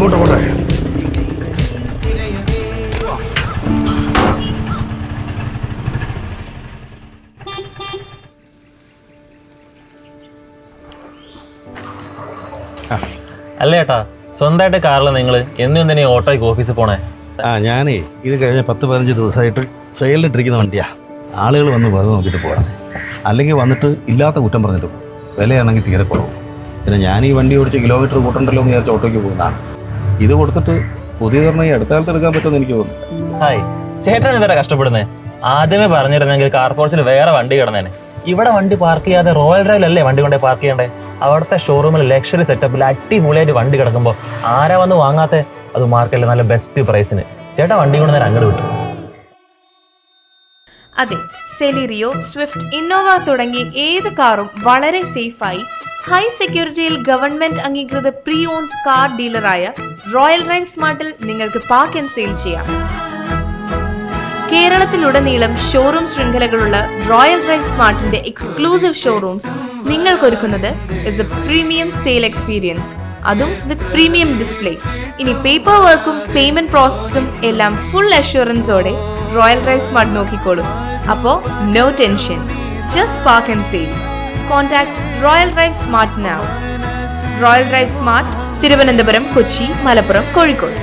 പോട്ടെ പോട്ടെ. അല്ല ചേട്ടാ, സ്വന്തമായിട്ട് കാറിൽ നിങ്ങൾ എന്തിനാ ഓട്ടോയ്ക്ക് ഓഫീസിൽ പോണേ? ഞാനേ ഇത് കഴിഞ്ഞ 10-15 ദിവസമായിട്ട് സെയിലിട്ടിരിക്കുന്ന വണ്ടിയാ. ആളുകൾ വന്ന് വെറുതെ നോക്കിയിട്ട് പോകണം, അല്ലെങ്കിൽ വന്നിട്ട് ഇല്ലാത്ത കുറ്റം പറഞ്ഞിട്ട് പോകും. വിലയാണെങ്കിൽ തീരെ കുറവ്. പിന്നെ ഞാൻ ഈ വണ്ടി ഓടിച്ച് കിലോമീറ്റർ കൂട്ടണ്ടല്ലോ എന്ന് വിചാരിച്ച ഓട്ടോയ്ക്ക് പോകുന്നതാണ്. ഇത് കൊടുത്തിട്ട് പുതിയ തവണ ഈ അടുത്ത കാലത്ത് എടുക്കാൻ പറ്റുമെന്ന് എനിക്ക് തോന്നുന്നു. ഹായ്, ചേട്ടൻ എന്താ കഷ്ടപ്പെടുന്നേ? ആദ്യമേ പറഞ്ഞിരുന്നെങ്കിൽ കാർ പോർച്ചിൽ വേറെ വണ്ടി കിടന്നേനെ. ഇവിടെ വണ്ടി പാർക്ക് ചെയ്യാതെ റോയൽ ഡ്രൈവിലല്ലേ വണ്ടി കൊണ്ടേ പാർക്ക് ചെയ്യണ്ടേ? അവിടുത്തെ ഷോറൂമിൽ ലക്ഷറി സെറ്റപ്പിൽ അടിപൊളിയായിട്ട് വണ്ടി കിടക്കുമ്പോൾ ആരാ വന്ന് വാങ്ങാത്തെ? അത് മാർക്കറ്റിൽ നല്ല ബെസ്റ്റ് പ്രൈസിന് ചേട്ടാ വണ്ടി കൊണ്ട് നേരം അങ്ങോട്ട് വിട്ടു. അതെ, സെലിറിയോ, സ്വിഫ്റ്റ്, ഇന്നോവ തുടങ്ങി ഏത് കാറും വളരെ സേഫായി ഹൈ സെക്യൂരിറ്റിയിൽ ഗവൺമെന്റ് അംഗീകൃത പ്രീ ഓൺഡ് കാർ ഡീലറായ റോയൽ ഡ്രൈവ് സ്മാർട്ടിൽ നിങ്ങൾക്ക് പാർക്ക് ആൻഡ് സെയിൽ ചെയ്യാം. കേരളത്തിലുടനീളം ഷോറൂം ശൃംഖലകളുള്ള റോയൽ ഡ്രൈവ് സ്മാർട്ടിന്റെ എക്സ്ക്ലൂസീവ് ഷോറൂംസ് നിങ്ങൾക്കൊരുക്കുന്നത് is a premium sale experience, അതും വിത്ത് പ്രീമിയം ഡിസ്പ്ലേ. ഇനി പേപ്പർ വർക്കും പേയ്മെന്റ് പ്രോസസ്സും എല്ലാം ഫുൾ അഷ്വറൻസോടെ റോയൽ ഡ്രൈവ് സ്മാർട്ട് നോക്കിക്കോളും. അപ്പോ no tension, just park and sale. Contact Royal Drive Smart now. Royal Drive Smart, Thiruvananthapuram, Kochi, Malappuram, Kozhikode.